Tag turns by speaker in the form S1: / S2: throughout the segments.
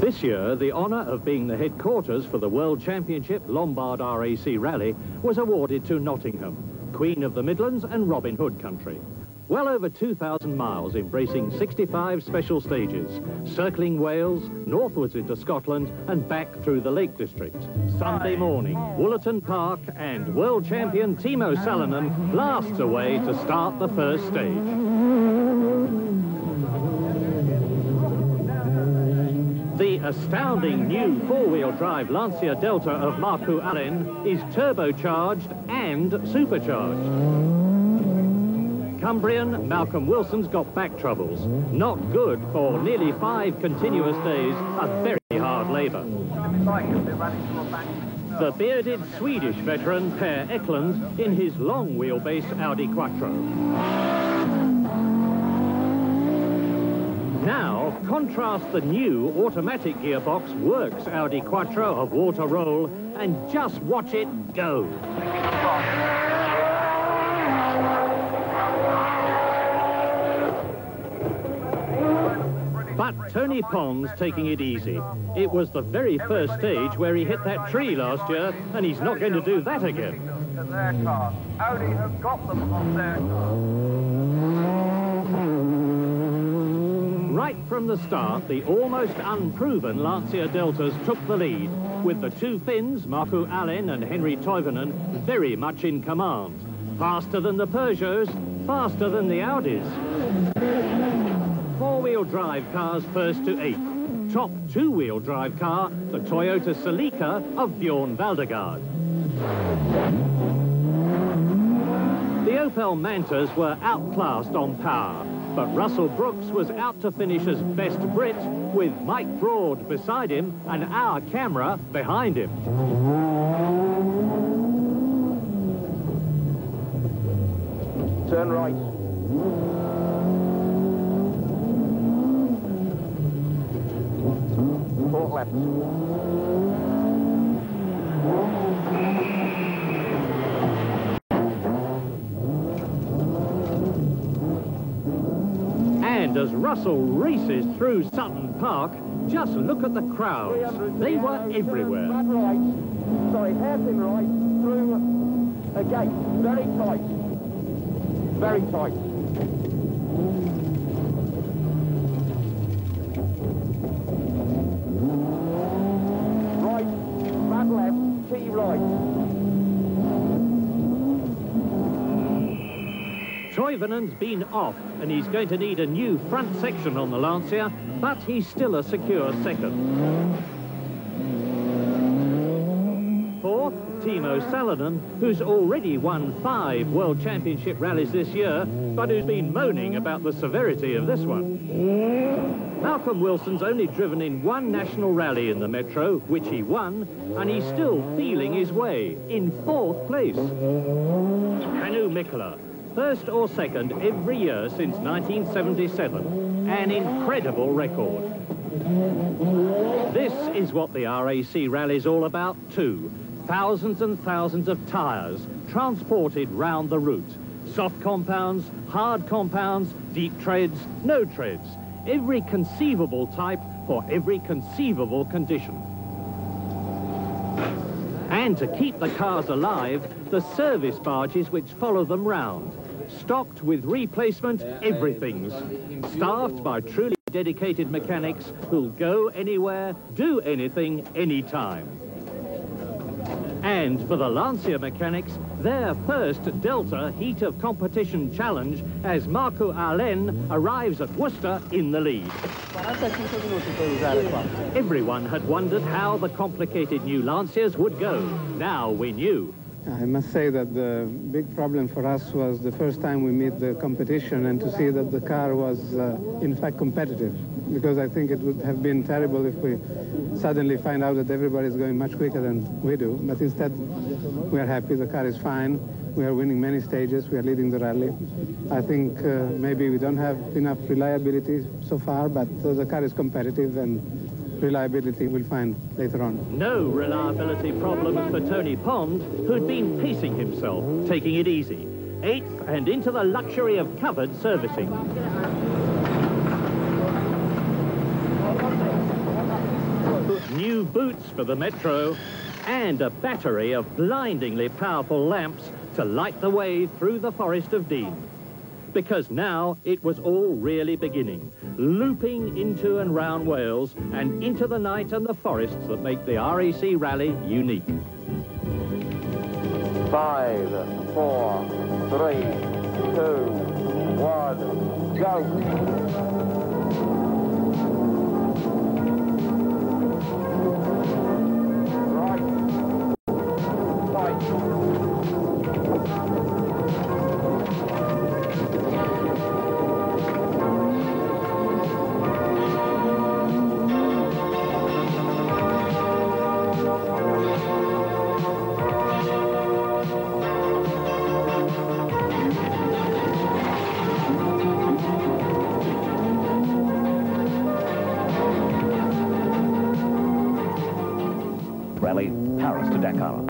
S1: This year, the honour of being the headquarters for the World Championship Lombard RAC Rally was awarded to Nottingham, Queen of the Midlands and Robin Hood country. Well over 2,000 miles embracing 65 special stages, circling Wales, northwards into Scotland and back through the Lake District. Sunday morning, Woollerton Park and world champion Timo Salonen blasts away to start the first stage. The astounding new four-wheel drive Lancia Delta of Markku Alén is turbocharged and supercharged. Cumbrian Malcolm Wilson's got back troubles. Not good for nearly 5 continuous days of very hard labour. The bearded Swedish veteran Per Eklund in his long wheelbase Audi Quattro. Now, contrast the new automatic gearbox works Audi Quattro of Walter Roll and just watch it go. But Tony Pond's taking it easy. It was the very first stage where he hit that tree last year, and he's not going to do that again.
S2: Audi have got them on their car.
S1: Right from the start, the almost unproven Lancia Deltas took the lead, with the two Finns, Markku Alén and Henri Toivonen, very much in command. Faster than the Peugeots, faster than the Audis. Four-wheel drive cars first to 8th. Top two-wheel drive car, the Toyota Celica of Bjorn Valdegaard. The Opel Mantas were outclassed on power, but Russell Brooks was out to finish as best Brit, with Mike Broad beside him and our camera behind him.
S2: Turn right. Port left.
S1: And as Russell races through Sutton Park, just look at the crowds. They were everywhere.
S2: Flat right. Sorry, hairpin right through a gate. Very tight. Very tight. Right, flat left, T right.
S1: Toivonen's been off, and he's going to need a new front section on the Lancia, but he's still a secure second. Fourth, Timo Salonen, who's already won 5 World Championship rallies this year, but who's been moaning about the severity of this one. Malcolm Wilson's only driven in 1 national rally in the Metro, which he won, and he's still feeling his way in 4th place. Hannu Mikkola, first or second every year since 1977. An incredible record. This is what the RAC Rally's all about too. Thousands and thousands of tyres transported round the route. Soft compounds, hard compounds, deep treads, no treads. Every conceivable type for every conceivable condition. And to keep the cars alive, the service barges which follow them round. Stocked with replacement everythings. Staffed by truly dedicated mechanics who'll go anywhere, do anything, anytime. And for the Lancia mechanics, their first Delta Heat of Competition challenge as Markku Alén arrives at Worcester in the lead. Everyone had wondered how the complicated new Lancias would go. Now we knew.
S3: I must say that the big problem for us was the first time we meet the competition and to see that the car was in fact competitive, because I think it would have been terrible if we suddenly find out that everybody is going much quicker than we do. But instead we are happy, the car is fine, we are winning many stages, we are leading the rally. I think maybe we don't have enough reliability so far, but the car is competitive, and reliability we'll find later on.
S1: No reliability problems for Tony Pond, who'd been pacing himself, taking it easy. 8th and into the luxury of covered servicing. new boots for the Metro, and a battery of blindingly powerful lamps to light the way through the Forest of Dean. Because now it was all really beginning, looping into and round Wales and into the night and the forests that make the RAC Rally unique.
S2: 5, 4, 3, 2, 1, go!
S4: Rally Paris to Dakar.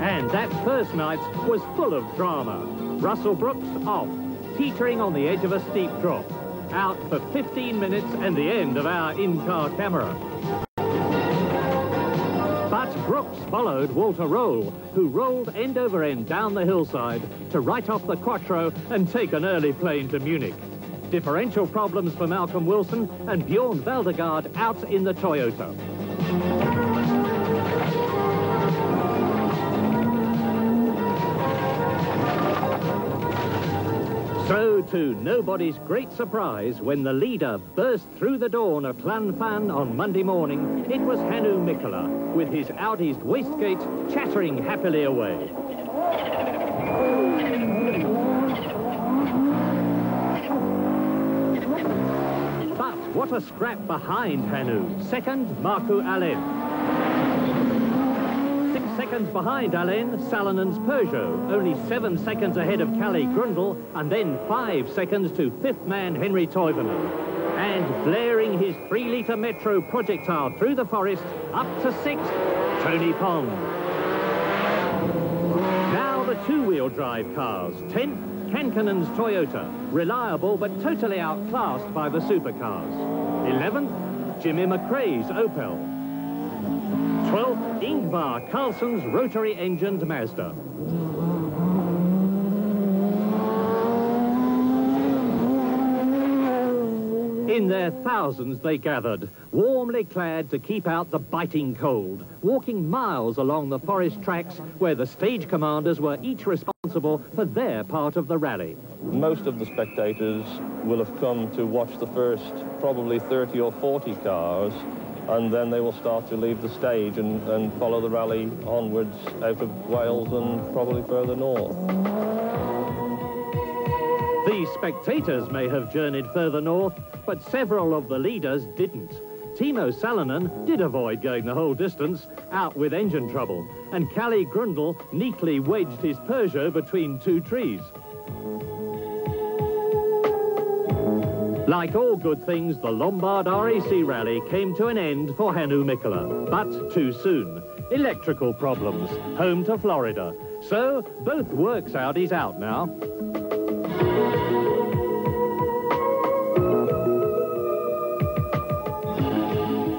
S1: And that first night was full of drama. Russell Brooks off, teetering on the edge of a steep drop. Out for 15 minutes and the end of our in-car camera. But Brooks followed Walter Roll, who rolled end over end down the hillside to write off the Quattro and take an early plane to Munich. Differential problems for Malcolm Wilson and Bjorn Valdegaard out in the Toyota. So, to nobody's great surprise, when the leader burst through the dawn of Llanfan on Monday morning, it was Hannu Mikkola, with his Audi's wastegate chattering happily away. But what a scrap behind Hannu. Second, Markku Alén. 6 seconds behind Alén, Salinen's Peugeot, only 7 seconds ahead of Kalle Grundle, and then 5 seconds to fifth man Henri Toivonen. And blaring his 3-litre Metro projectile through the forest, up to 6th, Tony Pond. Now the two-wheel drive cars. 10th, Kankkunen's Toyota, reliable but totally outclassed by the supercars. 11th, Jimmy McRae's Opel. 12th, Ingvar Carlsson's rotary-engined Mazda. In their thousands they gathered, warmly clad to keep out the biting cold, walking miles along the forest tracks where the stage commanders were each responsible for their part of the rally.
S5: Most of the spectators will have come to watch the first probably 30 or 40 cars, and then they will start to leave the stage and follow the rally onwards out of Wales and probably further north.
S1: The spectators may have journeyed further north, but several of the leaders didn't. Timo Salonen did avoid going the whole distance, out with engine trouble, and Kalle Grundle neatly wedged his Peugeot between 2 trees. Like all good things, the Lombard RAC Rally came to an end for Hannu Mikkola, but too soon. Electrical problems, home to Florida. So, both works Audis out now.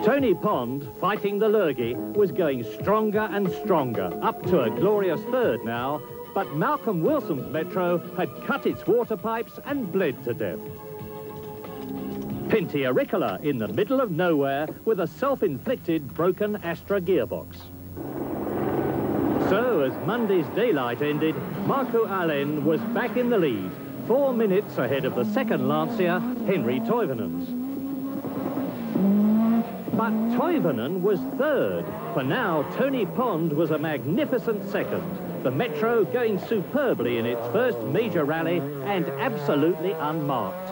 S1: Tony Pond, fighting the lurgy, was going stronger and stronger, up to a glorious 3rd now, but Malcolm Wilson's Metro had cut its water pipes and bled to death. Pinty Auricola in the middle of nowhere with a self-inflicted broken Astra gearbox. So, as Monday's daylight ended, Markku Alén was back in the lead, 4 minutes ahead of the second Lancia, Henri Toivonen's. But Toivonen was 3rd, for now Tony Pond was a magnificent 2nd. The Metro going superbly in its first major rally and absolutely unmarked.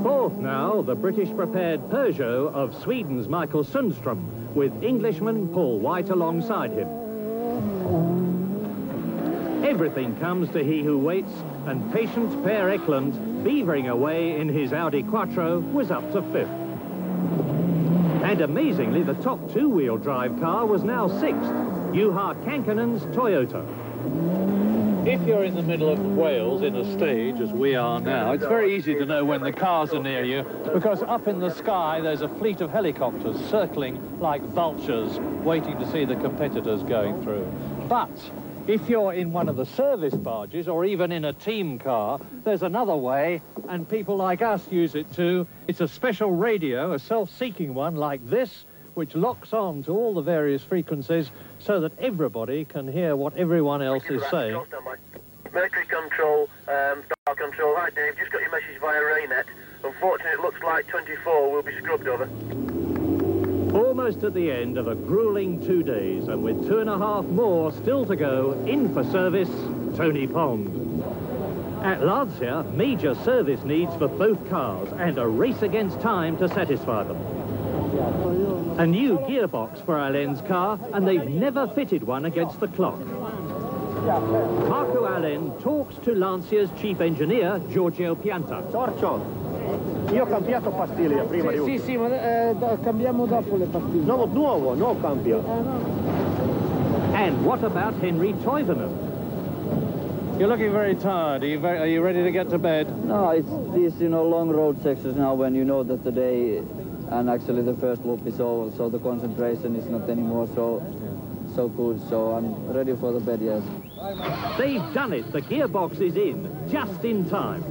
S1: 4th now, the British-prepared Peugeot of Sweden's Michael Sundström, with Englishman Paul White alongside him. Everything comes to he who waits, and patient Per Eklund, beavering away in his Audi Quattro, was up to 5th. And amazingly, the top two-wheel drive car was now 6th, Juha Kankanen's Toyota. If you're in the middle of Wales in a stage, as we are now, it's very easy to know when the cars are near you, because up in the sky there's a fleet of helicopters circling like vultures, waiting to see the competitors going through. But if you're in one of the service barges, or even in a team car, there's another way, and people like us use it too. It's a special radio, a self-seeking one like this, which locks on to all the various frequencies so that everybody can hear what everyone else is saying.
S2: Military control, star control. Hi Dave, just got your message via Raynet. Unfortunately, it looks like 24 will be scrubbed over.
S1: Almost at the end of a grueling 2 days, and with 2.5 more still to go, in for service, Tony Pond. At Lancia, major service needs for both cars and a race against time to satisfy them. A new gearbox for Alain's car, and they've never fitted one against the clock. Marco Alain talks to Lancia's chief engineer, Giorgio Pianta.
S2: Giorgio, io ho cambiato pastiglie prima di
S3: Sì, ma cambiamo dopo le pastiglie.
S2: No, nuovo, no cambio.
S1: And what about Henry Toivonen? You're looking very tired. Are you ready to get to bed?
S6: No, it's these, long road sections now when you know that the day and actually the first loop is over, so the concentration is not anymore so good, so I'm ready for the bed, yes.
S1: They've done it. The gearbox is in, just in time.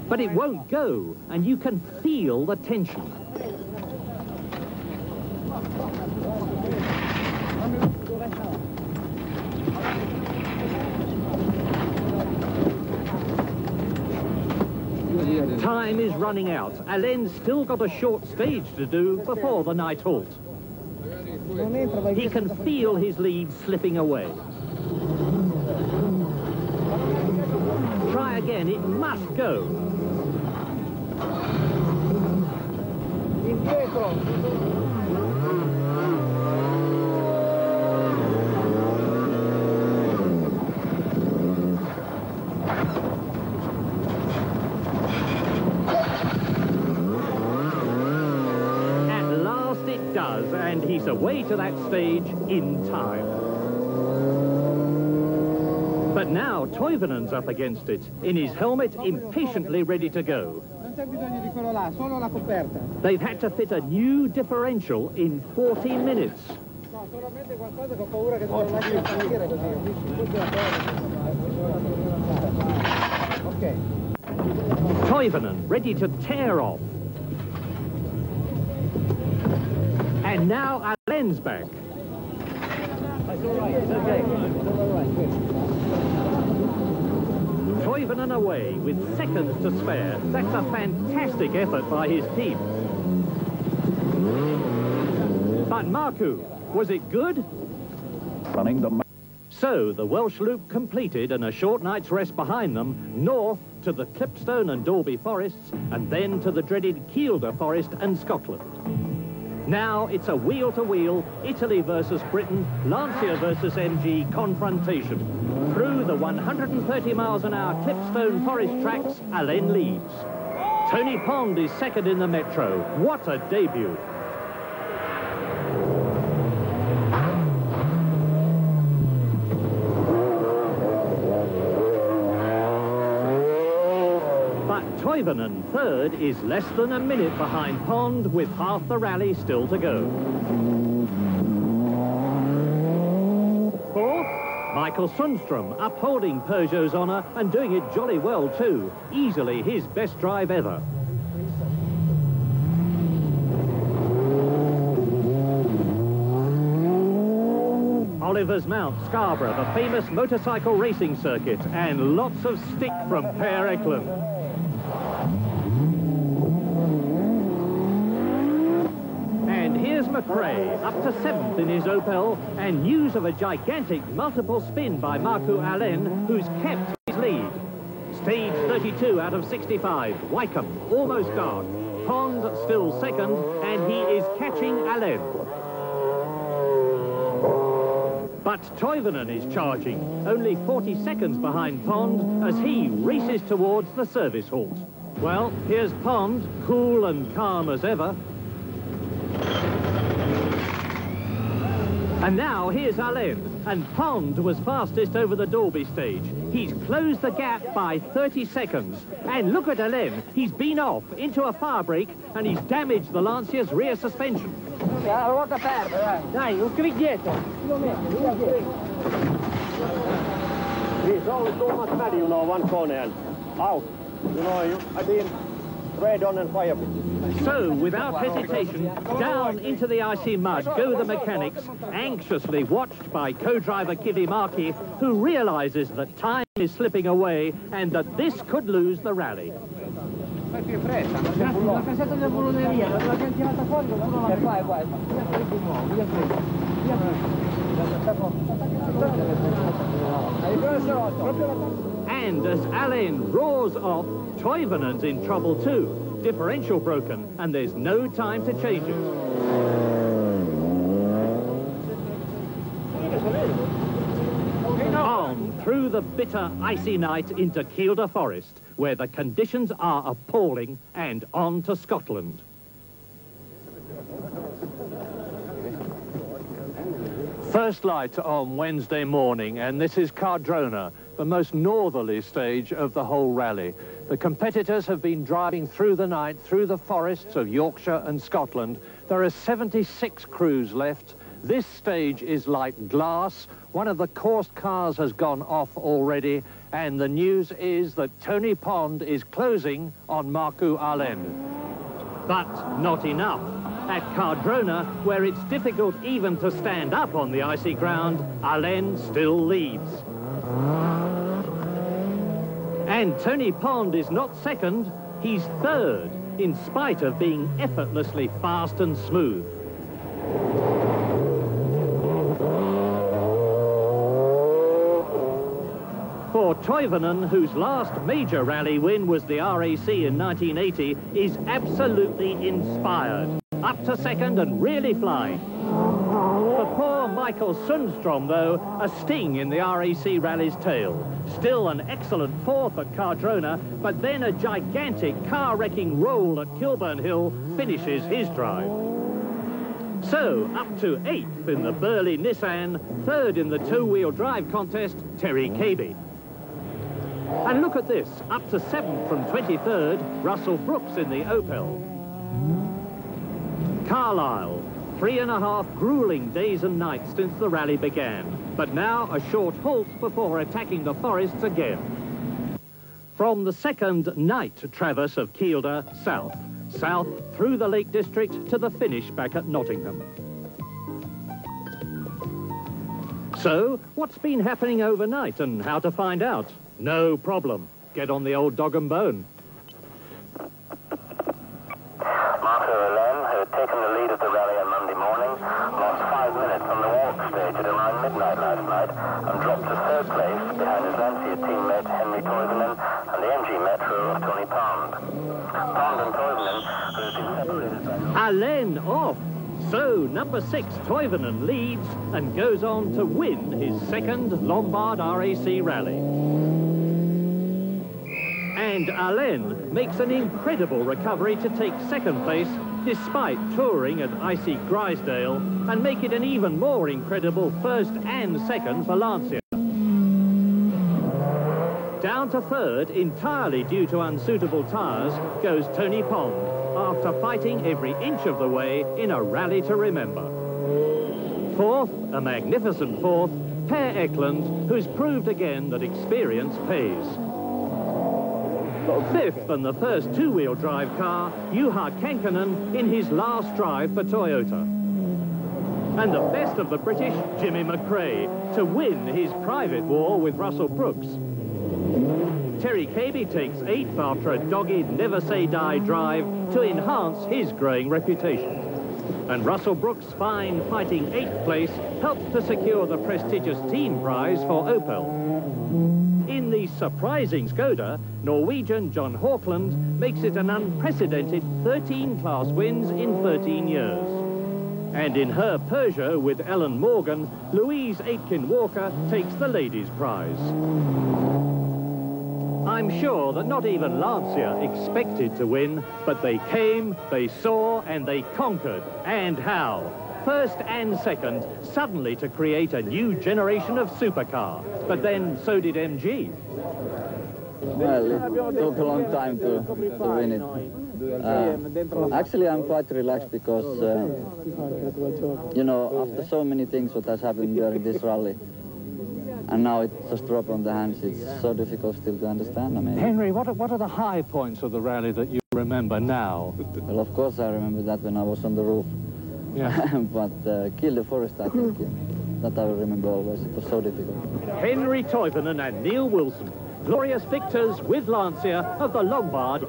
S1: But it won't go, and you can feel the tension. Time is running out. Alain's still got a short stage to do before the night halt. He can feel his lead slipping away. Try again, it must go. Does, and he's away to that stage in time. But now Toivonen's up against it, in his helmet, impatiently ready to go. They've had to fit a new differential in 40 minutes. Toivonen ready to tear off. And now Alain's back. Toivonen away with seconds to spare. That's a fantastic effort by his team. But Marku, was it good?
S4: Running the...
S1: So the Welsh loop completed and a short night's rest behind them, north to the Clipstone and Dalby forests, and then to the dreaded Kielder forest and Scotland. Now it's a wheel-to-wheel, Italy versus Britain, Lancia versus MG confrontation. Through the 130 miles an hour Clipstone forest tracks, Alain leads. Tony Pond is second in the Metro. What a debut. Toivonen, third, is less than a minute behind Pond, with half the rally still to go. Fourth, Michael Sundstrom, upholding Peugeot's honour and doing it jolly well too. Easily his best drive ever. Oliver's Mount, Scarborough, the famous motorcycle racing circuit, and lots of stick from Per Eklund. Here's McRae, up to 7th in his Opel, and news of a gigantic multiple spin by Marco Alain, who's kept his lead. Stage 32 out of 65. Wycombe, almost dark. Pond still second, and he is catching Alain. But Toivonen is charging, only 40 seconds behind Pond as he races towards the service halt. Well, here's Pond, cool and calm as ever. And now here's Allen, and Pond was fastest over the Dalby stage. He's closed the gap by 30 seconds. And look at Allen, he's been off into a fire break and he's damaged the Lancia's rear suspension.
S7: Dai, un clic dietro.
S8: He's always so much better, you know, one corner and out. You know, I've been red on and fire.
S1: So, without hesitation, down into the icy mud go the mechanics, anxiously watched by co-driver Kivimäki, who realises that time is slipping away and that this could lose the rally. And as Allen roars off, Toivonen's in trouble too. Differential broken, and there's no time to change it. On through the bitter, icy night into Kielder Forest, where the conditions are appalling, and on to Scotland. First light on Wednesday morning, and this is Cardrona, the most northerly stage of the whole rally. The competitors have been driving through the night, through the forests of Yorkshire and Scotland. There are 76 crews left. This stage is like glass. One of the coursed cars has gone off already, and the news is that Tony Pond is closing on Markku Alén. But not enough. At Cardrona, where it's difficult even to stand up on the icy ground, Alén still leads. And Tony Pond is not second, he's third, in spite of being effortlessly fast and smooth. For Toivonen, whose last major rally win was the RAC in 1980, is absolutely inspired. Up to second and really flying. For poor Michael Sundstrom, though, a sting in the RAC rally's tail. Still an excellent fourth at Cardrona, but then a gigantic car-wrecking roll at Kilburn Hill finishes his drive. So, up to 8th in the Burley Nissan, 3rd in the two-wheel drive contest, Terry Cabey. And look at this, up to 7th from 23rd, Russell Brooks in the Opel. Carlisle, 3.5 grueling days and nights since the rally began, but now a short halt before attacking the forests again. From the second night traverse of Kielder, south through the Lake District to the finish back at Nottingham. So, what's been happening overnight and how to find out? No problem. Get on the old dog and bone.
S9: Markku Alén, who had taken the lead of the rally on Monday morning, lost 5 minutes on the walk stage at around midnight last night and dropped to 3rd place behind his Lancia teammate Henry Toivonen and the MG Metro of Tony Pond. Pond and Toivonen, who had been separated by...
S1: Alén off. So, number 6, Toivonen leads and goes on to win his second Lombard RAC rally. And Alén makes an incredible recovery to take second place despite touring at icy Grisdale and make it an even more incredible first and second for Lancia. Down to 3rd, entirely due to unsuitable tyres, goes Tony Pond after fighting every inch of the way in a rally to remember. 4th, a magnificent 4th, Per Eklund, who's proved again that experience pays. 5th, and the first two-wheel drive car, Juha Kankkunen in his last drive for Toyota. And the best of the British, Jimmy McRae, to win his private war with Russell Brooks. Terry Cabey takes 8th after a dogged never-say-die drive to enhance his growing reputation. And Russell Brooks' fine fighting 8th place helps to secure the prestigious team prize for Opel. In the surprising Skoda, Norwegian John Hawkland makes it an unprecedented 13 class wins in 13 years. And in her Peugeot with Ellen Morgan, Louise Aitken-Walker takes the ladies' prize. I'm sure that not even Lancia expected to win, but they came, they saw, and they conquered. And how? First and second, suddenly to create a new generation of supercar. But then so did MG.
S6: Well, it took a long time to win it. Actually, I'm quite relaxed because, you know, after so many things what has happened during this rally, and now it just dropped on the hands, it's so difficult still to understand. I mean,
S1: Henry, what are the high points of the rally that you remember now?
S6: Well, of course I remember that when I was on the roof.
S1: Yeah.
S6: But Kill the Forest, I think, that I will remember always. It was so difficult.
S1: Henry Toivonen and Neil Wilson, glorious victors with Lancia of the Lombard